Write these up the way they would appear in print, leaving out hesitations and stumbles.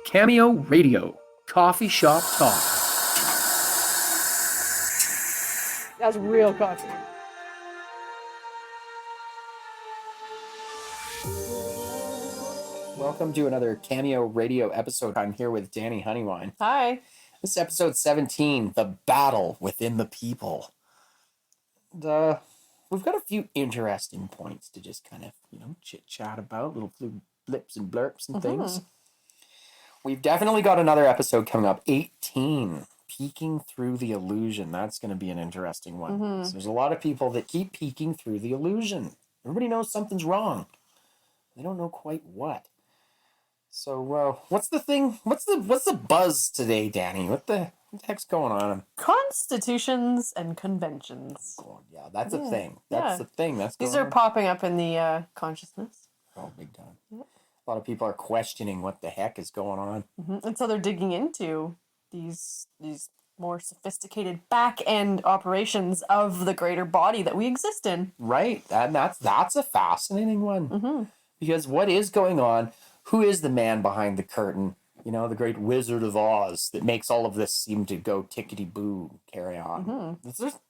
Cameo Radio, Coffee Shop Talk. That's real coffee. Welcome to another Cameo Radio episode. I'm here with Danny Honeywine. Hi. This is episode 17, The Battle Within the People. And, we've got a few interesting points to just kind of, chit-chat about, little blips and blurps and things. We've definitely got another episode coming up, 18, Peeking Through the Illusion. That's going to be an interesting one. So there's a lot of people that keep peeking through the illusion. Everybody knows something's wrong. They don't know quite what. So, what's the thing? What's the buzz today, Danny? What the heck's going on? Constitutions and conventions. Oh, yeah, that's a thing. That's the thing. These are popping up in the consciousness. Oh, big time. Yeah. A lot of people are questioning what the heck is going on. And so they're digging into these more sophisticated back-end operations of the greater body that we exist in. Right. And that's a fascinating one. Because what is going on? Who is the man behind the curtain? You know, the great Wizard of Oz that makes all of this seem to go tickety-boo, carry on.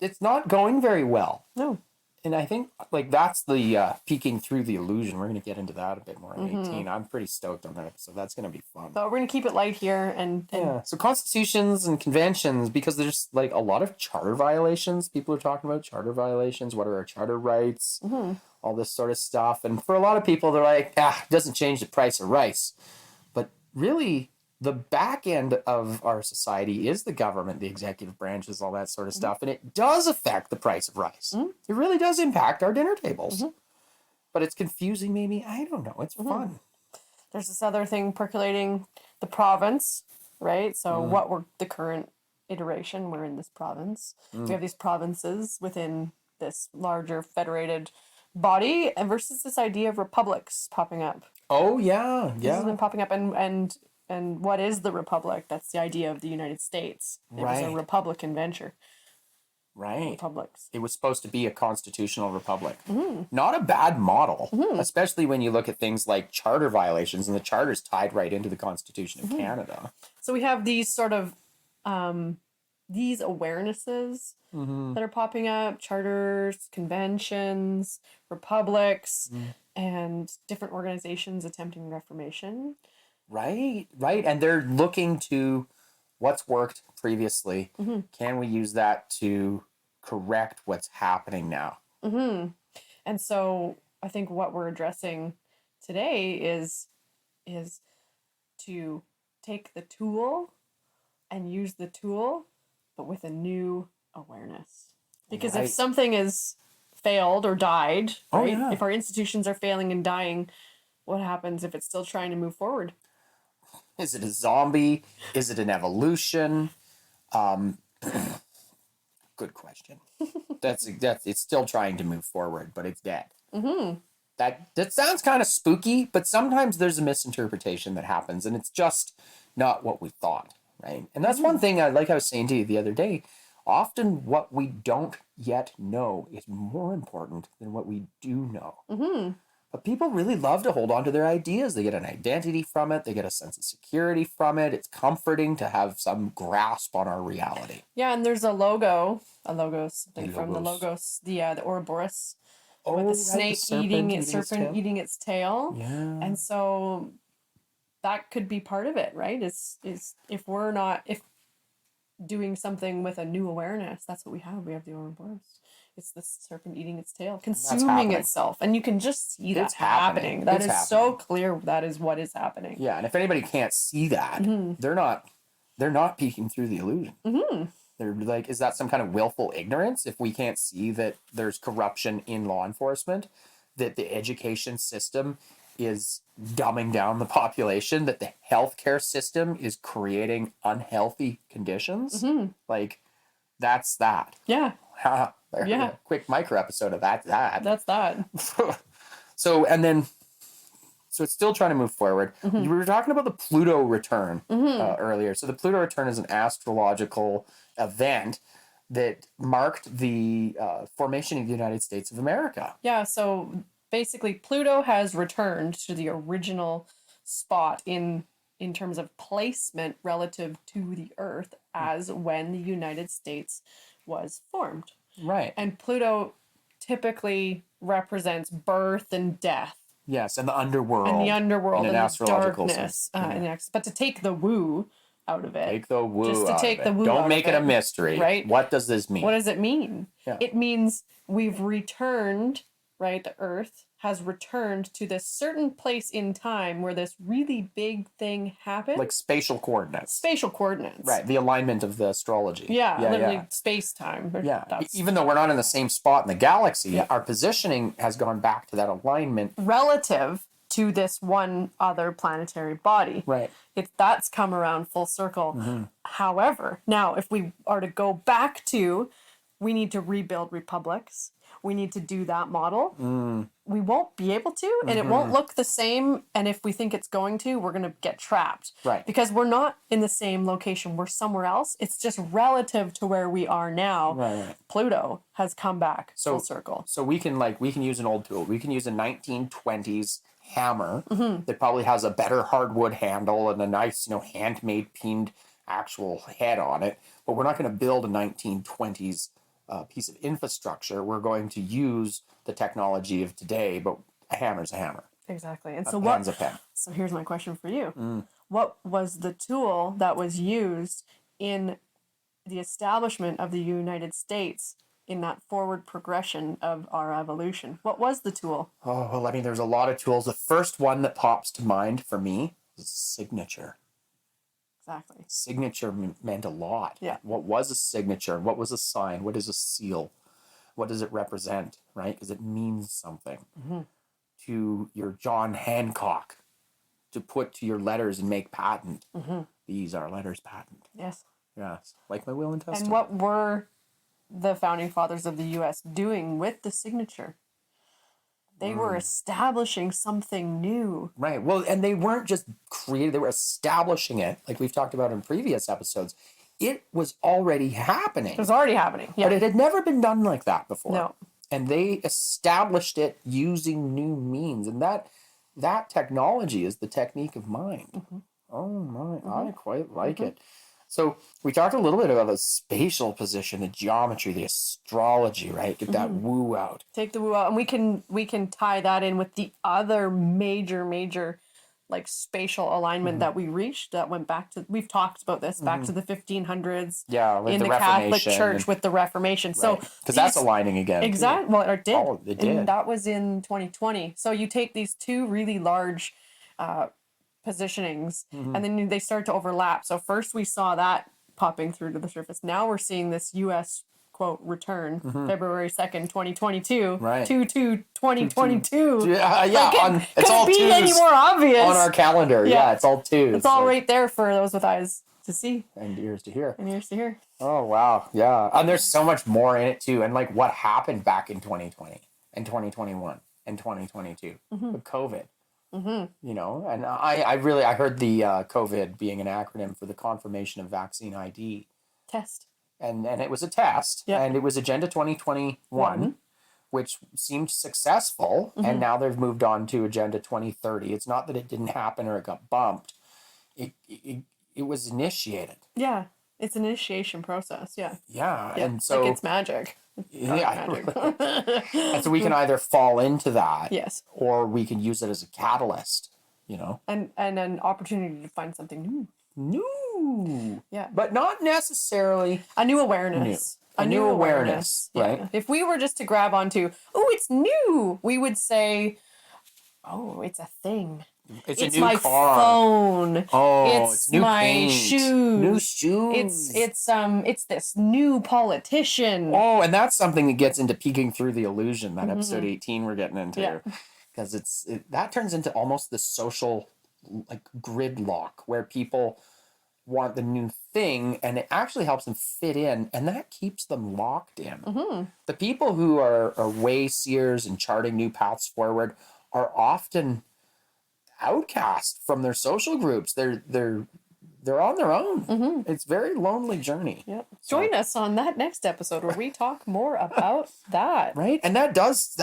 It's not going very well. No. And I think, that's the peeking through the illusion. We're going to get into that a bit more in 18. I'm pretty stoked on that, so that's going to be fun. So we're going to keep it light here. And yeah, so constitutions and conventions, because there's, a lot of charter violations. People are talking about charter violations. What are our charter rights? All this sort of stuff. And for a lot of people, they're like, it doesn't change the price of rice. But really, the back end of our society is the government, the executive branches, all that sort of stuff. And it does affect the price of rice. It really does impact our dinner tables. But it's confusing, maybe. I don't know. It's fun. There's this other thing percolating, the province, right? So what we're the current iteration, we're in this province. We have these provinces within this larger federated body versus this idea of republics popping up. Oh, yeah. This has been popping up. And what is the republic? That's the idea of the United States. It was a Republican venture. Right. Republics. It was supposed to be a constitutional republic. Not a bad model, especially when you look at things like charter violations, and the charter's tied right into the Constitution of Canada. So we have these sort of these awarenesses that are popping up, charters, conventions, republics, and different organizations attempting reformation. Right. And they're looking to what's worked previously. Can we use that to correct what's happening now? And so I think what we're addressing today is to take the tool and use the tool, but with a new awareness. Because if something is failed or died, right? If our institutions are failing and dying, what happens if it's still trying to move forward? Is it a zombie? Is it an evolution? Good question. That's it's still trying to move forward, but it's dead. That sounds kind of spooky, but sometimes there's a misinterpretation that happens, and it's just not what we thought, right? And that's one thing, like I was saying to you the other day, often what we don't yet know is more important than what we do know. But people really love to hold on to their ideas. They get an identity from it. They get a sense of security from it. It's comforting to have some grasp on our reality. Yeah, and there's a logos from the Logos, the Ouroboros, with the snake eating its tail. Yeah. And so that could be part of it, right? Is if we're not doing something with a new awareness, that's what we have. We have the Ouroboros. It's the serpent eating its tail, consuming itself. And you can just see that happening. That is so clear. That is what is happening. Yeah, and if anybody can't see that, they're not peeking through the illusion. They're like, is that some kind of willful ignorance if we can't see that there's corruption in law enforcement, that the education system is dumbing down the population, that the healthcare system is creating unhealthy conditions? That's that. Yeah. Quick micro episode of that. That's that. So it's still trying to move forward. We were talking about the Pluto return earlier. So the Pluto return is an astrological event that marked the formation of the United States of America. Yeah, so basically Pluto has returned to the original spot in in terms of placement relative to the Earth as when the United States was formed. Right. And Pluto typically represents birth and death. Yes, and the underworld. And the underworld in an and the astrological darkness. sense. Yeah. But to take the woo out of it. Take the woo just to out take of the it. woo Don't out make of it a mystery. right? What does this mean? What does it mean? Yeah. It means we've returned, right? The Earth has returned to this certain place in time where this really big thing happened. Like spatial coordinates. Spatial coordinates. Right. The alignment of the astrology. Yeah, literally space-time. Yeah. Even though we're not in the same spot in the galaxy, our positioning has gone back to that alignment. Relative to this one other planetary body. Right. That's come around full circle. However, now if we are to go back to, we need to rebuild republics. We need to do that model. We won't be able to, and it won't look the same. And if we think it's going to, we're going to get trapped. Right. Because we're not in the same location. We're somewhere else. It's just relative to where we are now. Right. Pluto has come back full circle. So we can use an old tool. We can use a 1920s hammer that probably has a better hardwood handle and a nice, handmade pinned actual head on it. But we're not going to build a 1920s piece of infrastructure. We're going to use the technology of today, but a hammer's a hammer. Exactly. And a so pen's a pen. So here's my question for you. What was the tool that was used in the establishment of the United States in that forward progression of our evolution? What was the tool? Oh, well, there's a lot of tools. The first one that pops to mind for me is signature. Exactly. Signature meant a lot. Yeah. What was a signature? What was a sign? What is a seal? What does it represent, right? Because it means something to your John Hancock to put to your letters and make patent. These are letters patent. Yes. Yes. Like my will and testament. And what were the founding fathers of the U.S. doing with the signature? They were establishing something new. Right. Well, and they weren't just creating, they were establishing it, like we've talked about in previous episodes. It was already happening. It was already happening. Yeah. But it had never been done like that before. No. And they established it using new means. And that technology is the technique of mind. Oh my, I quite like it. So we talked a little bit about the spatial position, the geometry, the astrology, right? Get that woo out. Take the woo out, and we can tie that in with the other major like spatial alignment that we reached that went back to, we've talked about this, back to the 1500s. Yeah, with in the the Catholic Reformation Church with the Reformation. Right. So because that's aligning again. Exactly. Well, it did. Oh, it did. And that was in 2020. So you take these two really large positionings and then they start to overlap. So first we saw that popping through to the surface. Now we're seeing this U.S. quote return February 2nd, 2022. Right. 2/2/2022. Yeah. Like, It's all be any twos more obvious on our calendar. Yeah, it's all twos. It's all right there for those with eyes to see and ears to hear. and ears to hear. Oh wow, yeah. And there's so much more in it too. And like what happened back in 2020 and 2021 and 2022 with COVID. And I heard the COVID being an acronym for the confirmation of vaccine ID. Test. And it was a test. Yep. And it was Agenda 2021, which seemed successful. And now they've moved on to Agenda 2030. It's not that it didn't happen or it got bumped. It was initiated. Yeah. It's an initiation process. Yeah. Yeah. And so like it's magic. Magic. And so we can either fall into that, Yes, or we can use it as a catalyst, and an opportunity to find something new. Yeah, but not necessarily a new awareness. A new awareness, right? Yeah. If we were just to grab onto, oh, it's new, we would say, oh, it's a thing. It's a new my car. Phone. Oh, it's new my paint. shoes. New shoes. It's this new politician. Oh, and that's something that gets into peeking through the illusion. That episode 18 we're getting into, because that turns into almost this social gridlock where people want the new thing, and it actually helps them fit in, and that keeps them locked in. The people who are wayseers and charting new paths forward are often outcast from their social groups. They're they're on their own. It's a very lonely journey. Yep. Join us on that next episode where we talk more about that. Right? And that ties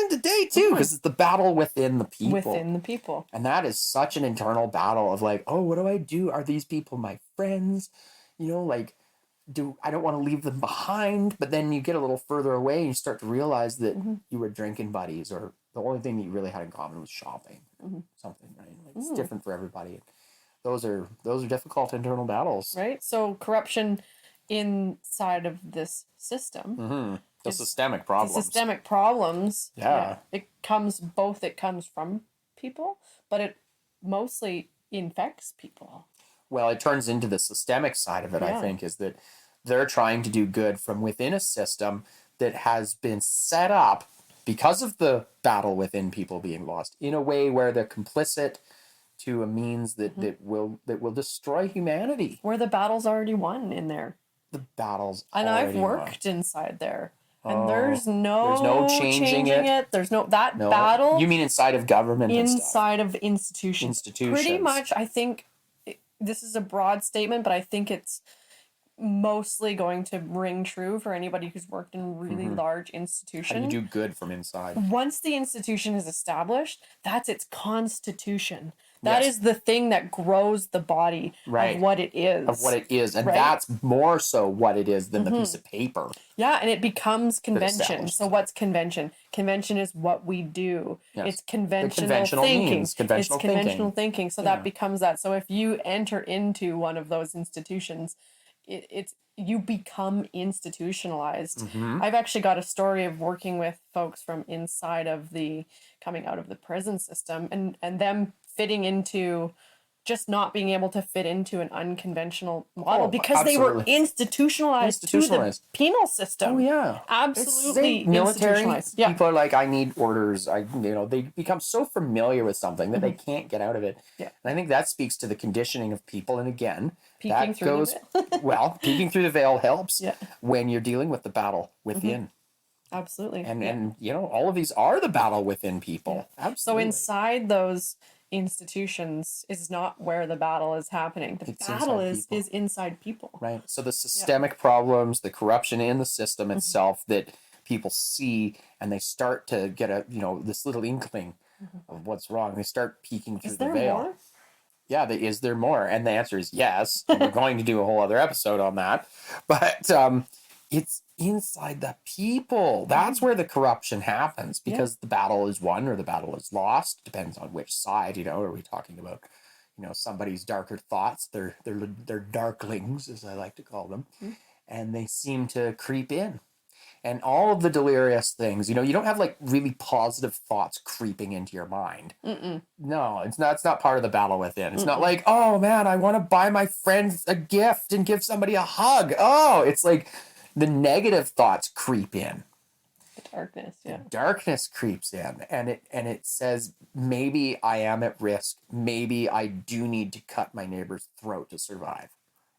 into day too, because it's the battle within the people. Within the people. And that is such an internal battle of like, oh, what do I do? Are these people my friends? You know, like, I don't want to leave them behind, but then you get a little further away and you start to realize that you were drinking buddies, or the only thing that you really had in common was shopping, something, right? Like, it's different for everybody. Those are difficult internal battles, right? So corruption inside of this system, the systemic problems. The systemic problems, yeah, it comes from people, but it mostly infects people. Well, it turns into the systemic side of it, I think, is that they're trying to do good from within a system that has been set up because of the battle within people being lost in a way where they're complicit to a means that will destroy humanity. Where the battle's already won in there. The battle's and already I've worked won. inside there. And there's no changing it. There's no battle. You mean inside of government? Inside of institutions. Pretty much, I think this is a broad statement, but I think it's mostly going to ring true for anybody who's worked in really large institutions. How you do good from inside. Once the institution is established, that's its constitution. That is the thing that grows the body of what it is. Of what it is. And that's more so what it is than the piece of paper. Yeah, and it becomes convention. So what's convention? Convention is what we do. Yes. It's conventional thinking. Conventional thinking. So that becomes that. So if you enter into one of those institutions, you become institutionalized. I've actually got a story of working with folks from inside of coming out of the prison system and them fitting into just not being able to fit into an unconventional model because they were institutionalized to the penal system. Oh yeah, absolutely. Military people are like, I need orders. They become so familiar with something that they can't get out of it. Yeah, and I think that speaks to the conditioning of people. And again, peeking through the veil helps when you're dealing with the battle within. Absolutely, and all of these are the battle within people. Yeah. Absolutely. So inside those institutions is not where the battle is happening. The battle is inside people. Right. So the systemic problems, the corruption in the system itself that people see, and they start to get this little inkling of what's wrong. They start peeking through the veil. More? Yeah, is there more? And the answer is yes. And we're going to do a whole other episode on that. But it's inside the people. That's where the corruption happens, because the battle is won or the battle is lost. Depends on which side, are we talking about, somebody's darker thoughts, they're darklings, as I like to call them, and they seem to creep in. And all of the delirious things, you don't have like really positive thoughts creeping into your mind. No, it's not part of the battle within. It's not like, oh man, I want to buy my friend a gift and give somebody a hug. Oh, it's like the negative thoughts creep in. The darkness, The darkness creeps in, and it says, maybe I am at risk. Maybe I do need to cut my neighbor's throat to survive.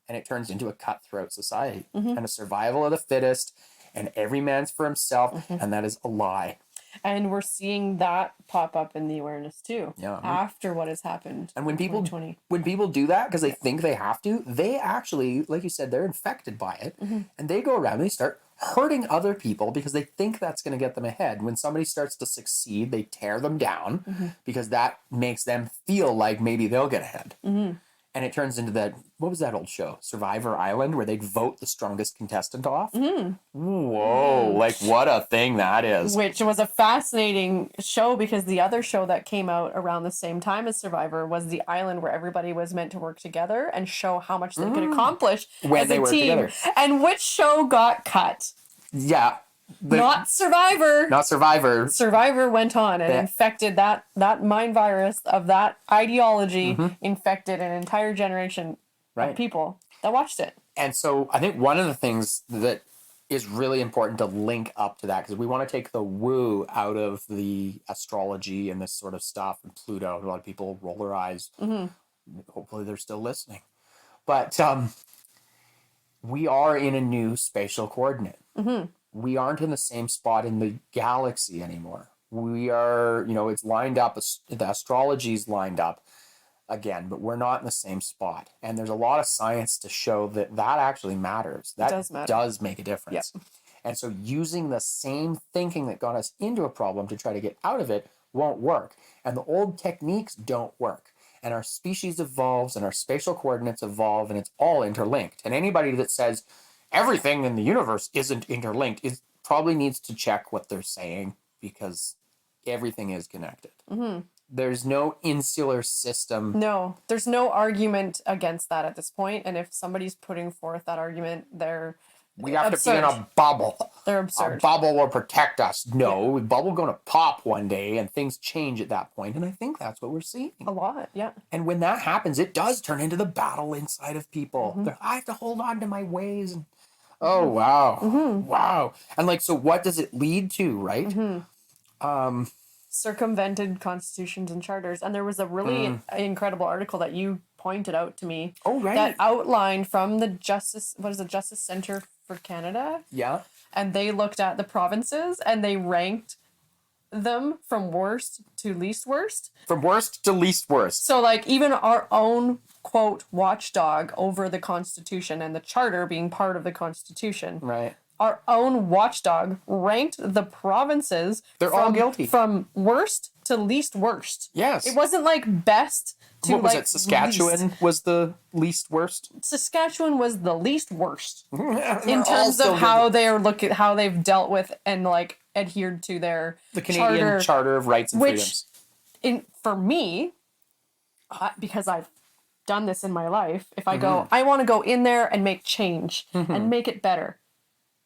And it turns into a cutthroat society and a survival of the fittest, and every man's for himself, and that is a lie. And we're seeing that pop up in the awareness too. Yeah. After what has happened. And when people do that because they think they have to, they actually, like you said, they're infected by it, and they go around and they start hurting other people because they think that's going to get them ahead. When somebody starts to succeed, they tear them down because that makes them feel like maybe they'll get ahead. And it turns into what was that old show? Survivor Island, where they'd vote the strongest contestant off? Whoa, like what a thing that is. Which was a fascinating show, because the other show that came out around the same time as Survivor was The Island, where everybody was meant to work together and show how much they could accomplish when they worked together. And which show got cut? Yeah. Not Survivor. Not Survivor. Survivor went on and infected that mind virus of that ideology, infected an entire generation of people that watched it. And so I think one of the things that is really important to link up to that, because we want to take the woo out of the astrology and this sort of stuff and Pluto. A lot of people roll their eyes. Hopefully they're still listening. But we are in a new spatial coordinate. We aren't in the same spot in the galaxy anymore. We are, it's lined up, the astrology's lined up again, but we're not in the same spot. And there's a lot of science to show that that actually matters. That does matter. does make a difference. Yep. And so using the same thinking that got us into a problem to try to get out of it won't work. And the old techniques don't work. And our species evolves and our spatial coordinates evolve, and it's all interlinked. And anybody that says everything in the universe isn't interlinked probably needs to check what they're saying, because everything is connected. Mm-hmm. There's no insular system. No, there's no argument against that at this point. And if somebody's putting forth that argument, they're We have absurd. to be in a bubble. They're A absurd. bubble will protect us. No, bubble going to pop one day and things change at that point. And I think that's what we're seeing. A lot, yeah. And when that happens, it does turn into the battle inside of people. Mhm. I have to hold on to my ways. And oh, wow. Mhm. Wow. And like, so what does it lead to, right? Mhm. Circumvented constitutions and charters. And there was a really incredible article that you pointed out to me Oh, right. that outlined from the Justice Center for Canada. Yeah. And they looked at the provinces and they ranked them from worst to least worst. From worst to least worst. So, like, even our own, quote, watchdog over the Constitution and the Charter being part of the Constitution, Right. our own watchdog ranked the provinces. They're all guilty. From worst to least worst. Yes. It wasn't like best to What was like it? Saskatchewan least. was the least worst. Saskatchewan was the least worst They're in all terms still of how guilty. they are how they've dealt with and like adhered to their The Canadian Charter of Rights and which Freedoms. for me, because I've done this in my life, if I Mm-hmm. go, I want to go in there and make change and make it better,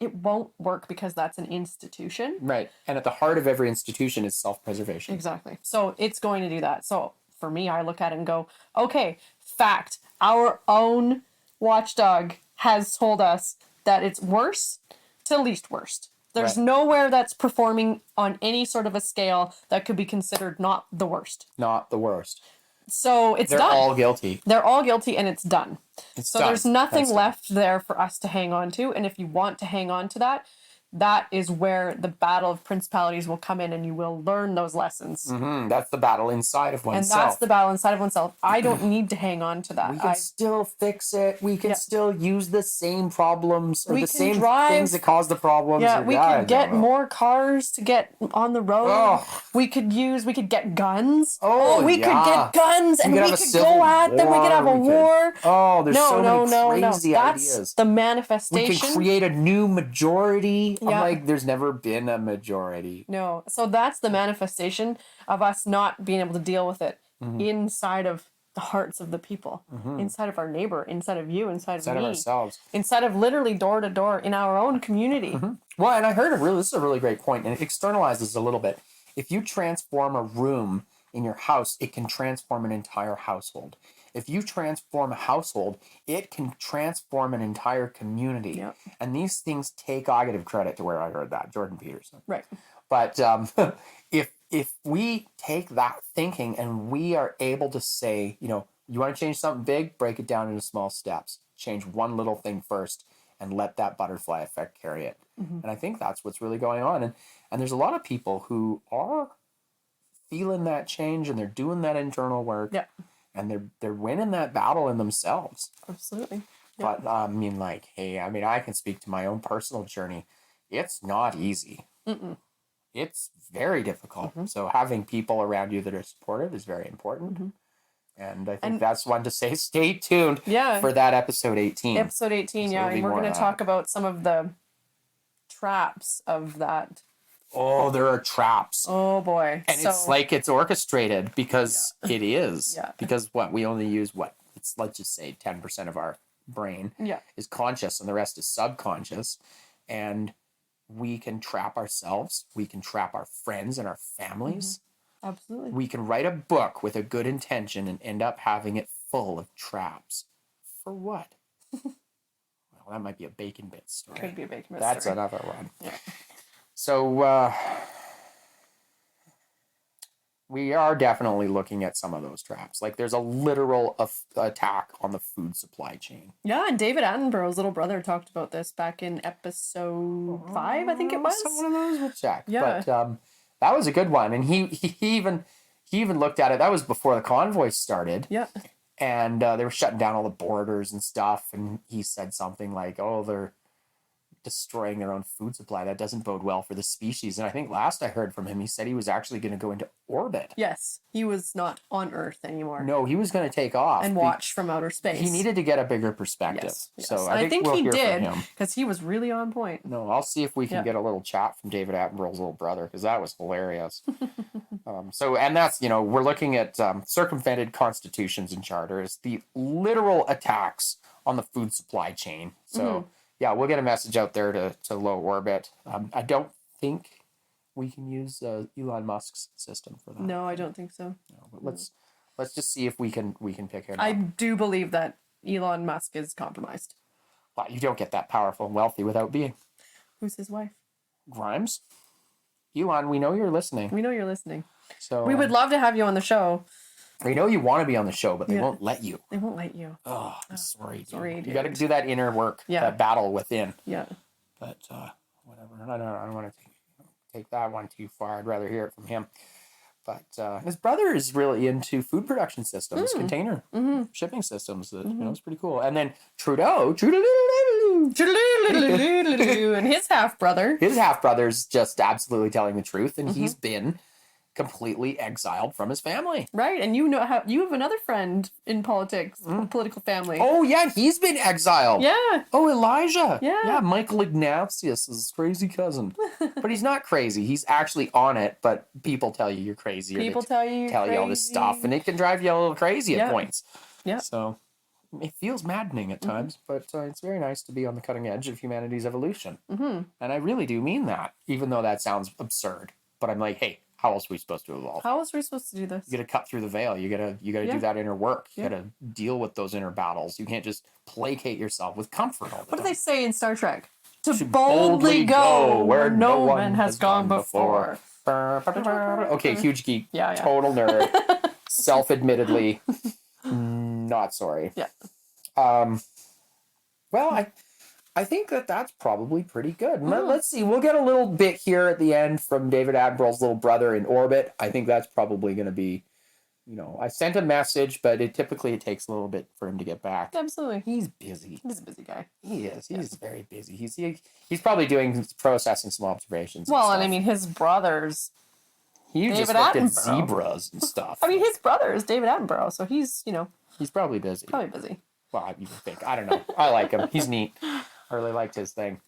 it won't work because that's an institution. Right. And at the heart of every institution is self-preservation. Exactly. So it's going to do that. So for me, I look at it and go, okay, fact, our own watchdog has told us that it's worst to least worst. There's Right. nowhere that's performing on any sort of a scale that could be considered not the worst. Not the worst. So it's They're done. all guilty. They're all guilty and it's done. It's So done. there's nothing That's done. left there for us to hang on to. And if you want to hang on to that, that is where the battle of principalities will come in and you will learn those lessons. That's the battle inside of And oneself. that's the battle inside of oneself. I don't need to hang on to that. We can still fix it. We can Yeah. still use the same problems or We the can same drive- things that cause the problems. Yeah, or- we I could don't get know. more cars to get on the road. Ugh. We could get guns. Oh, we could yeah. get guns and could we have a could civil go at them. We could have a war. war. Oh, there's so many crazy That's ideas. the We manifestation. can create a new majority. I'm Yeah. like, there's never been a majority. No. So that's the manifestation of us not being able to deal with it Mm-hmm. inside of the hearts of the people, inside of our neighbor, inside of you, inside Inside of of me, ourselves. inside of literally door to door in our own community. Well, and I heard this is a really great point, and it externalizes a little bit. If you transform a room in your house, it can transform an entire household. If you transform a household, it can transform an entire community. Yep. And these things take, I give credit to where I heard that, Jordan Peterson. Right. But if we take that thinking and we are able to say, you want to change something big, break it down into small steps. Change one little thing first and let that butterfly effect carry it. And I think that's what's really going on. And there's a lot of people who are feeling that change and they're doing that internal work. Yeah. And they're winning that battle in themselves. Absolutely. But I can speak to my own personal journey. It's not easy. It's very difficult. So having people around you that are supportive is very important. And I think that's one to say, stay tuned Yeah. for that episode 18. Episode 18, So yeah. there'll be And we're more going of to that. talk about some of the traps of that. Oh, there are traps. Oh, boy. And it's like it's orchestrated because it is. Yeah. Because we only use let's just say 10% of our brain Yeah. is conscious and the rest is subconscious. And we can trap ourselves. We can trap our friends and our families. Absolutely. We can write a book with a good intention and end up having it full of traps. For what? Well, that might be a bacon bit story. Could be a bacon That's mystery. another one. Yeah. So we are definitely looking at some of those traps. Like there's a literal attack on the food supply chain. Yeah, and David Attenborough's little brother talked about this back in episode 5, I think it was. Some one of those we'll check. Yeah. But that was a good one. And he he even looked at it. That was before the convoy started. Yeah. And they were shutting down all the borders and stuff. And he said something like, oh, they're destroying their own food supply. That doesn't bode well for the species. And I think last I heard from him, he said he was actually going to go into orbit. Yes. He was not on Earth anymore. No, he was going to take off. And watch from outer space. He needed to get a bigger perspective. Yes, yes. So I think we'll he hear did, from him. because he was really on point. No, I'll see if we can get a little chat from David Attenborough's little brother, because that was hilarious. And that's, we're looking at circumvented constitutions and charters, the literal attacks on the food supply chain. So, yeah, we'll get a message out there to low orbit. I don't think we can use Elon Musk's system for that. No, I don't think so. No, but let's just see if we can pick him I up. do believe that Elon Musk is compromised. Well, you don't get that powerful and wealthy without being. Who's his wife? Grimes? Elon, we know you're listening. We know you're listening. So we would love to have you on the show. We know you want to be on the show, but they won't let you. They won't let you. Oh, I'm sorry. Sorry, you got to do that inner work, that battle within. Yeah. But whatever. I don't want to take that one too far. I'd rather hear it from him. But his brother is really into food production systems, container shipping systems. That it's pretty cool. And then Trudeau, and his half brother's just absolutely telling the truth, and he's been completely exiled from his family. Right, and you have another friend in politics, political family. Oh yeah, he's been exiled. Yeah. Oh, Elijah. Yeah. Michael Ignatius, his crazy cousin. But he's not crazy. He's actually on it, but people tell you you're crazy. People tell you all this stuff, and it can drive you a little crazy at points. Yeah. So it feels maddening at times, but it's very nice to be on the cutting edge of humanity's evolution. And I really do mean that, even though that sounds absurd. But I'm like, hey, how else are we supposed to evolve? How else are we supposed to do this? You got to cut through the veil. You got to do that inner work. You got to deal with those inner battles. You can't just placate yourself with comfort all the time. What do they say in Star Trek? To boldly go where no one has gone before. Okay, huge geek. Yeah. Total nerd. Self-admittedly not sorry. Yeah. Well, I think that's probably pretty good. Let's see. We'll get a little bit here at the end from David Attenborough's little brother in orbit. I think that's probably going to be, I sent a message, but it takes a little bit for him to get back. Absolutely. He's busy. He's a busy guy. He is. He's very busy. He's probably processing some observations. Well, and I mean, his brother's he David just looked at Attenborough. zebras and stuff. I mean, his brother is David Attenborough, so he's, he's probably busy. Well, you think. I don't know. I like him. He's neat. I really liked his thing.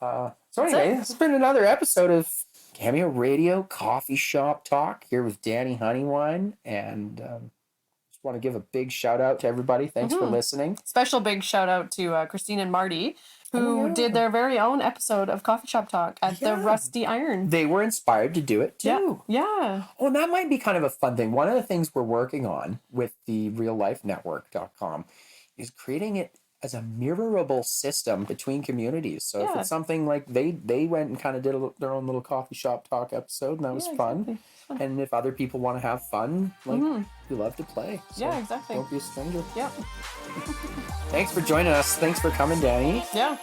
So anyway, this has been another episode of Cameo Radio Coffee Shop Talk here with Danny Honeywine. And just want to give a big shout out to everybody. Thanks for listening. Special big shout out to Christine and Marty, who did their very own episode of Coffee Shop Talk at the Rusty Iron. They were inspired to do it too. Yeah. Oh, and that might be kind of a fun thing. One of the things we're working on with the reallifenetwork.com is creating it as a mirrorable system between communities. So if it's something like they went and kind of did their own little coffee shop talk episode, and that was fun. Exactly. And if other people want to have fun, we love to play. So exactly. Don't be a stranger. Yeah. Thanks for joining us. Thanks for coming, Danny. Yeah.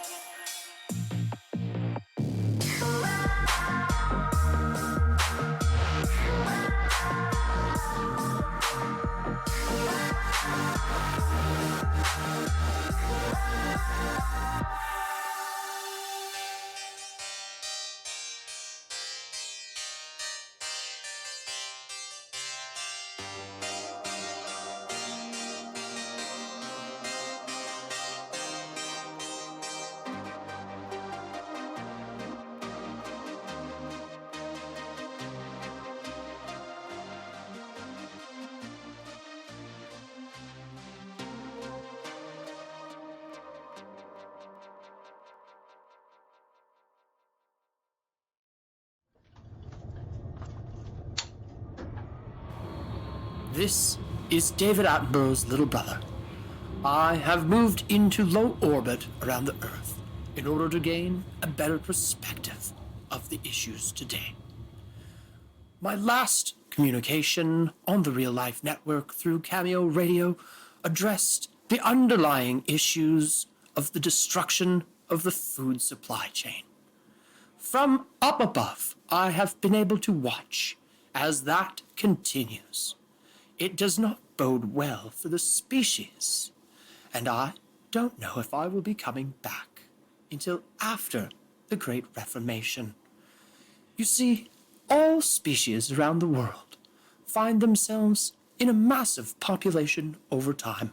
This is David Attenborough's little brother. I have moved into low orbit around the Earth in order to gain a better perspective of the issues today. My last communication on the Real Life Network through Cameo Radio addressed the underlying issues of the destruction of the food supply chain. From up above, I have been able to watch As that continues, it does not bode well for the species, and I don't know if I will be coming back until after the Great Reformation. You see, all species around the world find themselves in a massive population over time.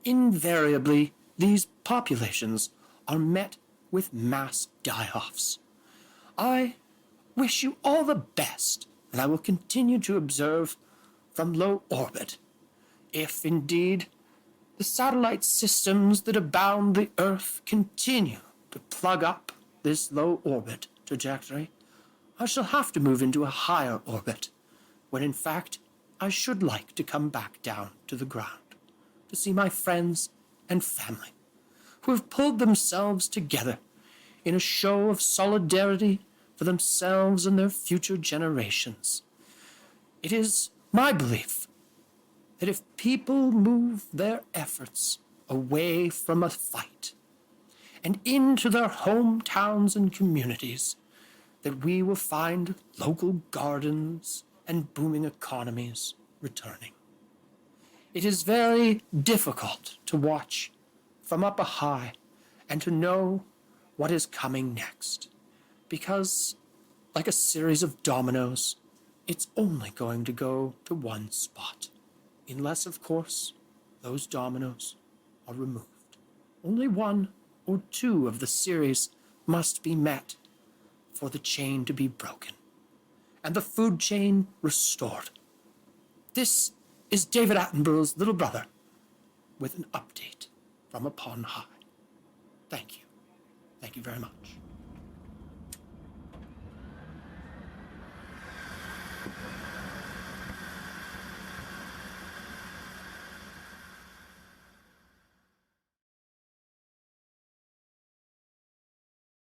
Invariably, these populations are met with mass die-offs. I wish you all the best, and I will continue to observe from low orbit. If indeed the satellite systems that abound the Earth continue to plug up this low orbit trajectory, I shall have to move into a higher orbit, when in fact I should like to come back down to the ground, to see my friends and family, who have pulled themselves together in a show of solidarity for themselves and their future generations. It is my belief that if people move their efforts away from a fight and into their hometowns and communities, that we will find local gardens and booming economies returning. It is very difficult to watch from up high and to know what is coming next, because, like a series of dominoes, it's only going to go to one spot, unless, of course, those dominoes are removed. Only one or two of the series must be met for the chain to be broken and the food chain restored. This is David Attenborough's little brother with an update from upon high. Thank you. Thank you very much.